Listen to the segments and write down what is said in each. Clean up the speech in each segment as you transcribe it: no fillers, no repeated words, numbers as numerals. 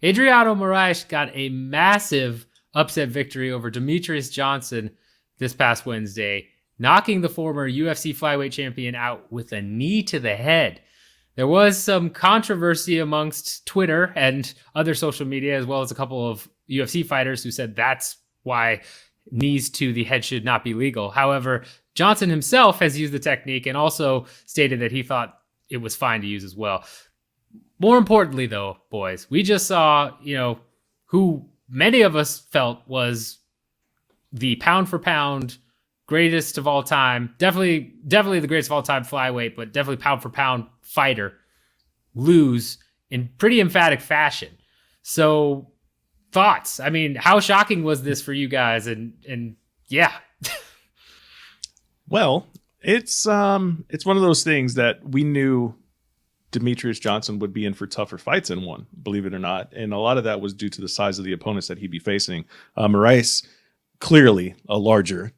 Adriano Moraes got a massive upset victory over Demetrious Johnson this past Wednesday, knocking the former UFC flyweight champion out with a knee to the head. There was some controversy amongst Twitter and other social media, as well as a couple of UFC fighters who said that's why knees to the head should not be legal. However, Johnson himself has used the technique and also stated that he thought it was fine to use as well. More importantly, though, boys, we just saw, who many of us felt was the pound for pound greatest of all time, definitely the greatest of all time flyweight, but definitely pound for pound fighter, lose in pretty emphatic fashion. So, thoughts? I mean, how shocking was this for you guys? And yeah. Well, it's one of those things that we knew Demetrious Johnson would be in for tougher fights in one, believe it or not. And a lot of that was due to the size of the opponents that he'd be facing. Moraes, clearly a larger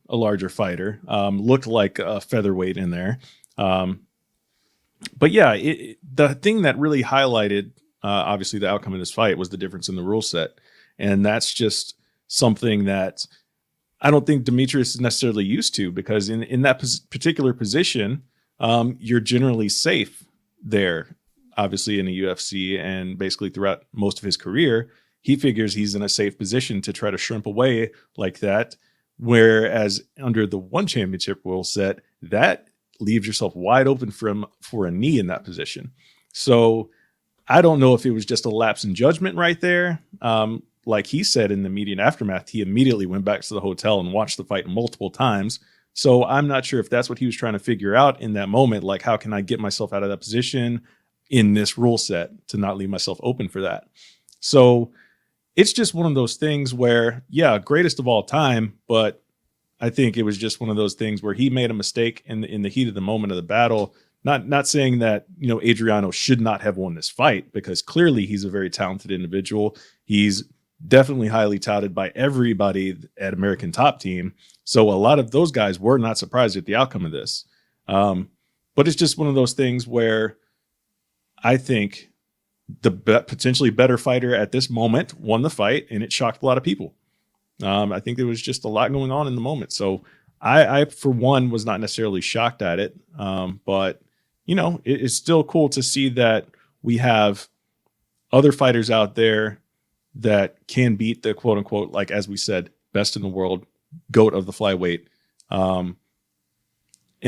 fighter, looked like a featherweight in there. But yeah, the thing that really highlighted, obviously, the outcome of this fight was the difference in the rule set. And that's just something that I don't think Demetrious is necessarily used to, because in that particular position, you're generally safe there. Obviously, in the UFC and basically throughout most of his career, he figures he's in a safe position to try to shrimp away like that. Whereas under the one championship rule set, that leaves yourself wide open for a knee in that position. So I don't know if it was just a lapse in judgment right there. Like he said in the immediate aftermath, he immediately went back to the hotel and watched the fight multiple times. So I'm not sure if that's what he was trying to figure out in that moment. Like, how can I get myself out of that position in this rule set to not leave myself open for that? So it's just one of those things where, yeah, greatest of all time, but I think it was just one of those things where he made a mistake in the heat of the moment of the battle. Not saying that, Adriano should not have won this fight, because clearly he's a very talented individual. He's definitely highly touted by everybody at American Top Team. So a lot of those guys were not surprised at the outcome of this. But it's just one of those things where I think the potentially better fighter at this moment won the fight, and it shocked a lot of people. I think there was just a lot going on in the moment. So I for one, was not necessarily shocked at it. But, it's still cool to see that we have other fighters out there that can beat the quote unquote, like, as we said, best in the world, GOAT of the flyweight. And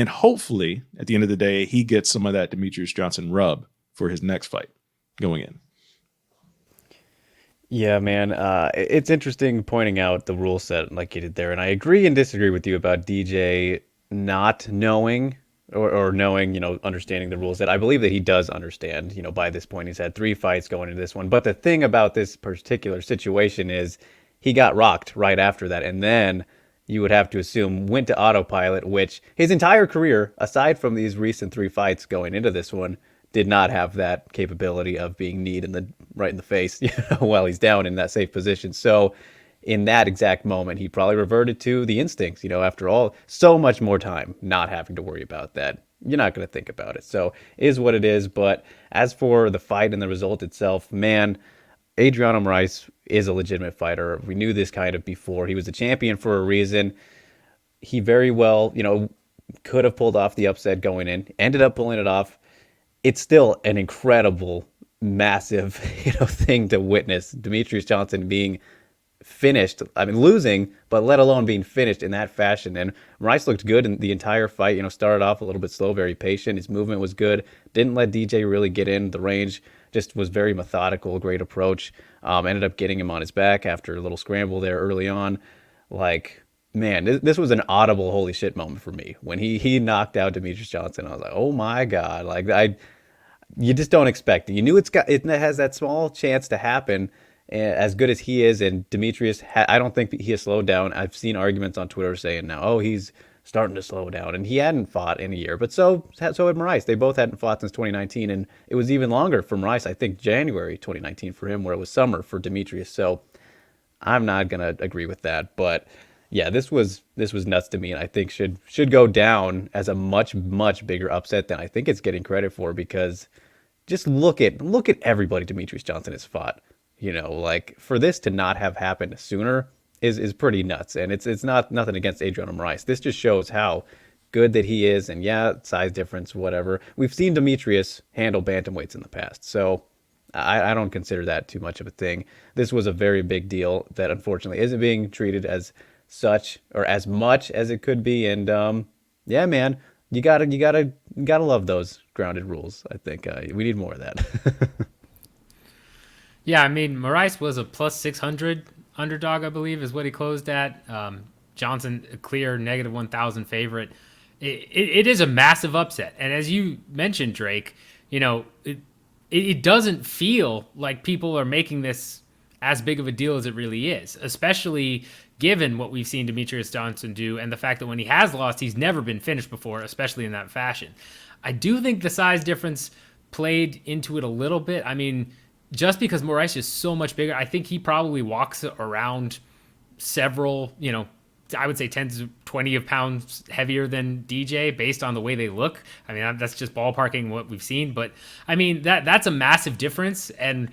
hopefully at the end of the day, he gets some of that Demetrious Johnson rub for his next fight going in. Yeah, man. It's interesting pointing out the rule set like you did there. And I agree and disagree with you about DJ not knowing or knowing, understanding the rules. That I believe that he does understand. By this point, he's had 3 fights going into this one. But the thing about this particular situation is he got rocked right after that. And then you would have to assume went to autopilot, which his entire career, aside from these recent 3 fights going into this one, did not have that capability of being kneed right in the face while he's down in that safe position. So in that exact moment, he probably reverted to the instincts. After all, so much more time not having to worry about that. You're not going to think about it. So it is what it is. But as for the fight and the result itself, man, Adriano Moraes is a legitimate fighter. We knew this kind of before. He was a champion for a reason. He very well, could have pulled off the upset going in, ended up pulling it off. It's still an incredible, massive, thing to witness. Demetrious Johnson being finished, losing, but let alone being finished in that fashion. And Rice looked good in the entire fight, started off a little bit slow, very patient. His movement was good. Didn't let DJ really get in the range. Just was very methodical, great approach. Ended up getting him on his back after a little scramble there early on. Like, man, this was an audible holy shit moment for me. When he knocked out Demetrious Johnson, I was like, oh my God. Like, you just don't expect it. You knew it has that small chance to happen. As good as he is, and Demetrious, I don't think he has slowed down. I've seen arguments on Twitter saying now, oh, he's starting to slow down, and he hadn't fought in a year. But so had Moraes. They both hadn't fought since 2019, and it was even longer for Moraes. I think January 2019 for him, where it was summer for Demetrious. So I'm not gonna agree with that, but yeah, this was nuts to me, and I think should go down as a much bigger upset than I think it's getting credit for, because just look at everybody Demetrious Johnson has fought. Like for this to not have happened sooner is pretty nuts. And it's not nothing against Adriano Moraes. This just shows how good that he is. And yeah, size difference, whatever. We've seen Demetrious handle bantamweights in the past, so I don't consider that too much of a thing. This was a very big deal that unfortunately isn't being treated as such or as much as it could be. And yeah, man, you gotta love those grounded rules. I think we need more of that. Yeah, I mean, Moraes was a plus 600 underdog, I believe, is what he closed at. Johnson, a clear negative 1,000 favorite. It is a massive upset. And as you mentioned, Drake, it doesn't feel like people are making this as big of a deal as it really is, especially given what we've seen Demetrious Johnson do and the fact that when he has lost, he's never been finished before, especially in that fashion. I do think the size difference played into it a little bit. I mean, just because Moraes is so much bigger, I think he probably walks around several, I would say 10 to 20 of pounds heavier than DJ based on the way they look. I mean, that's just ballparking what we've seen. But, I mean, that's a massive difference. And,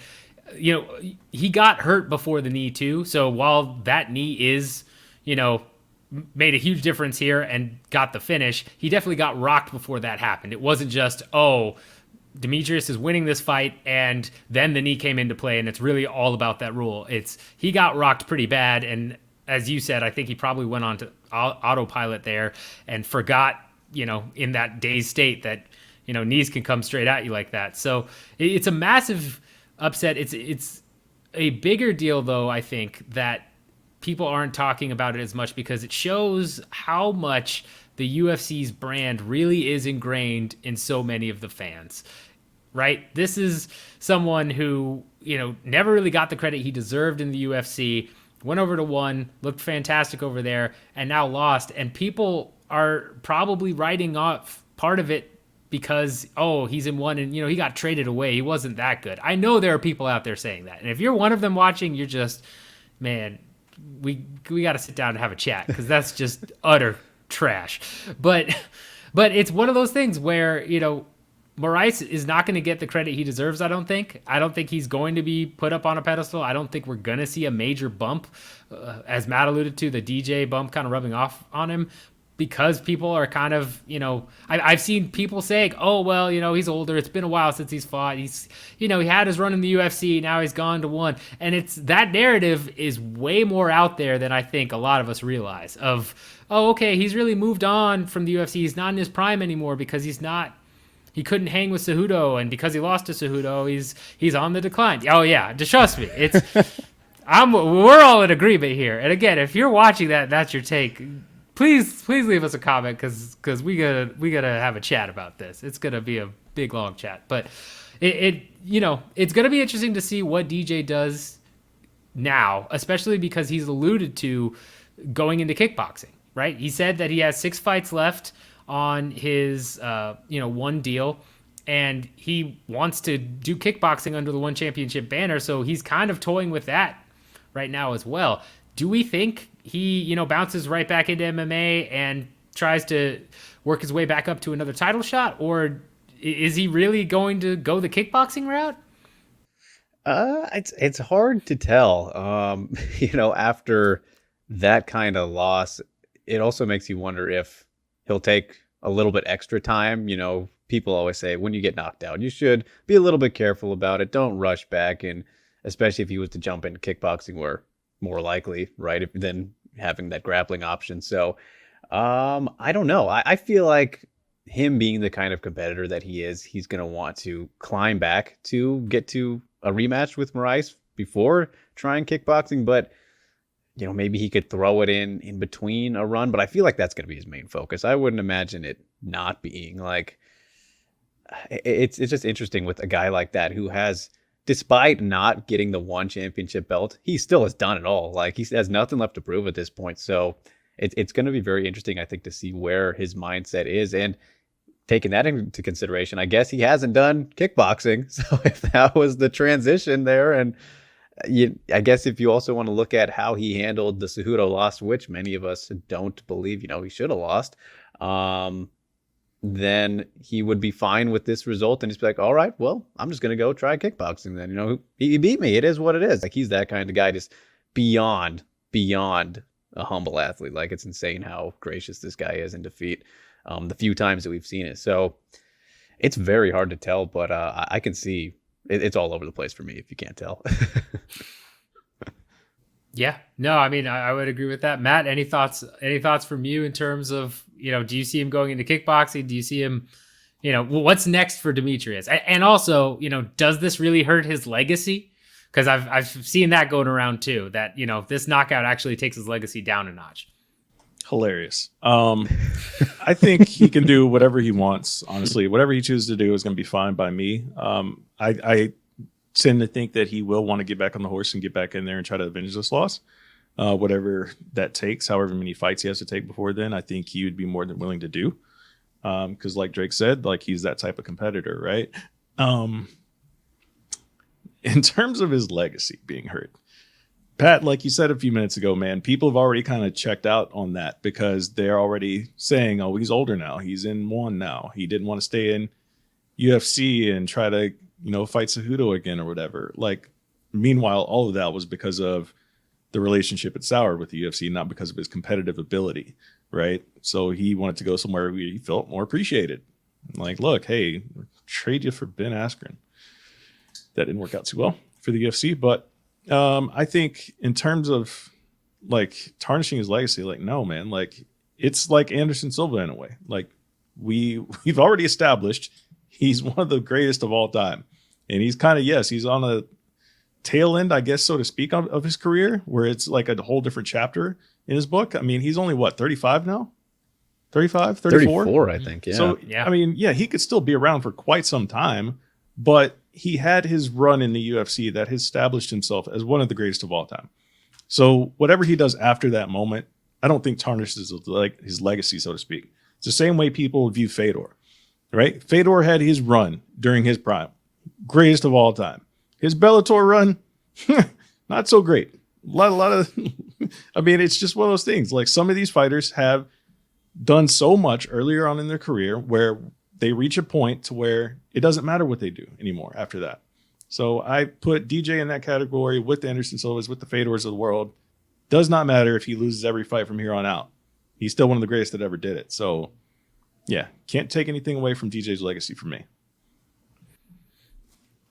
he got hurt before the knee, too. So while that knee is, made a huge difference here and got the finish, he definitely got rocked before that happened. It wasn't just, Demetrious is winning this fight, and then the knee came into play, and it's really all about that rule. He got rocked pretty bad, and as you said, I think he probably went on to autopilot there and forgot, in that dazed state that, knees can come straight at you like that. So it's a massive upset. It's a bigger deal, though, I think, that people aren't talking about it as much because it shows how much the UFC's brand really is ingrained in so many of the fans, right? This is someone who, never really got the credit he deserved in the UFC, went over to one, looked fantastic over there, and now lost. And people are probably writing off part of it because, he's in one and, he got traded away. He wasn't that good. I know there are people out there saying that. And if you're one of them watching, you're just, man, we got to sit down and have a chat because that's just utter trash. But it's one of those things where, Moraes is not going to get the credit he deserves, I don't think. I don't think he's going to be put up on a pedestal. I don't think we're going to see a major bump, as Matt alluded to, the DJ bump kind of rubbing off on him because people are kind of, I've seen people saying, he's older. It's been a while since he's fought. He's, he had his run in the UFC. Now he's gone to one. And that narrative is way more out there than I think a lot of us realize of, he's really moved on from the UFC. He's not in his prime anymore because he couldn't hang with Cejudo, and because he lost to Cejudo, he's on the decline. Oh yeah, just trust me. We're all in agreement here. And again, if you're watching that's your take. Please leave us a comment because we gotta have a chat about this. It's gonna be a big long chat, but it's gonna be interesting to see what DJ does now, especially because he's alluded to going into kickboxing. Right? He said that he has 6 fights left on his one deal, and he wants to do kickboxing under the one championship banner. So he's kind of toying with that right now as well. Do we think he, bounces right back into MMA and tries to work his way back up to another title shot, or is he really going to go the kickboxing route? It's hard to tell. After that kind of loss, it also makes you wonder if he'll take a little bit extra time. People always say when you get knocked out, you should be a little bit careful about it. Don't rush back, and especially if he was to jump into kickboxing, where more likely, right, than having that grappling option. So I don't know. I feel like him being the kind of competitor that he is, he's going to want to climb back to get to a rematch with Moraes before trying kickboxing. But, maybe he could throw it in between a run. But I feel like that's going to be his main focus. I wouldn't imagine it not being. Like, it's just interesting with a guy like that who has, despite not getting the one championship belt, he still has done it all. Like, he has nothing left to prove at this point. So it's going to be very interesting, I think, to see where his mindset is. And taking that into consideration, I guess he hasn't done kickboxing. So if that was the transition there, and I guess if you also want to look at how he handled the Cejudo loss, which many of us don't believe, he should have lost. then he would be fine with this result and just be like, all right, well, I'm just going to go try kickboxing then. You know, he beat me. It is what it is. Like, he's that kind of guy, just beyond a humble athlete. Like, it's insane how gracious this guy is in defeat, the few times that we've seen it. So it's very hard to tell, but I can see it's all over the place for me if you can't tell. Yeah, no, I mean, I would agree with that. Matt, any thoughts from you in terms of, you know, do you see him going into kickboxing? Do you see him, you know, what's next for Demetrious? And also, you know, does this really hurt his legacy? Because I've seen that going around too, that, you know, this knockout actually takes his legacy down a notch. Hilarious. I think he can do whatever he wants. Honestly, whatever he chooses to do is going to be fine by me. I tend to think that he will want to get back on the horse and get back in there and try to avenge this loss, whatever that takes, however many fights he has to take before then. I think he would be more than willing to do, because like Drake said, like, he's that type of competitor, right? In terms of his legacy being hurt, Pat, like you said a few minutes ago, man, people have already kind of checked out on that because they're already saying, oh, he's older now, he's in one now, he didn't want to stay in UFC and try to, you know, fight Cejudo again or whatever. Like, meanwhile, all of that was because of the relationship at soured with the UFC, not because of his competitive ability, right? So he wanted to go somewhere where he felt more appreciated. Like, look, hey, trade you for Ben Askren. That didn't work out too well for the UFC, but I think in terms of like tarnishing his legacy, like, no, man, like, it's like Anderson Silva in a way. Like, we've already established he's one of the greatest of all time. And he's kind of, yes, he's on a tail end, I guess, so to speak, of his career, where it's like a whole different chapter in his book. I mean, he's only, what, 35 now? 35, 34? 34, I think, yeah. So, yeah. I mean, yeah, he could still be around for quite some time, but he had his run in the UFC that has established himself as one of the greatest of all time. So whatever he does after that moment, I don't think tarnishes like his legacy, so to speak. It's the same way people view Fedor, right? Fedor had his run during his prime. Greatest of all time. His Bellator run, not so great. A lot of, I mean, it's just one of those things. Like, some of these fighters have done so much earlier on in their career where they reach a point to where it doesn't matter what they do anymore after that. So I put DJ in that category with the Anderson Silvas, with the Fedors of the world. Does not matter if he loses every fight from here on out. He's still one of the greatest that ever did it. So yeah, can't take anything away from DJ's legacy for me.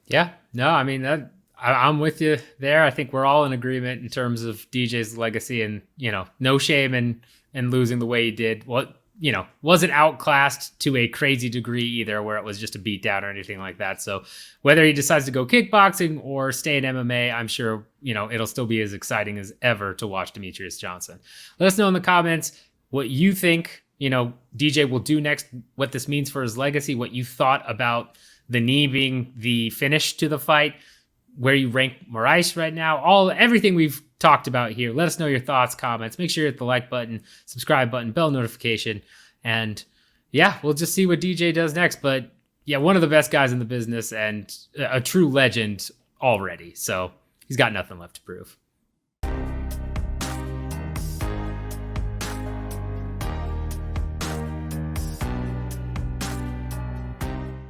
Yeah, no, I mean, I'm with you there. I think we're all in agreement in terms of DJ's legacy, and, you know, no shame in losing the way he did. What, you know, wasn't outclassed to a crazy degree either, where it was just a beatdown or anything like that. So whether he decides to go kickboxing or stay in MMA, I'm sure, you know, it'll still be as exciting as ever to watch Demetrious Johnson. Let us know in the comments what you think, you know, DJ will do next, what this means for his legacy, what you thought about the knee being the finish to the fight, where you rank Moraes right now, everything we've talked about here. Let us know your thoughts, comments. Make sure you hit the like button, subscribe button, bell notification. And yeah, we'll just see what DJ does next. But yeah, one of the best guys in the business and a true legend already. So he's got nothing left to prove.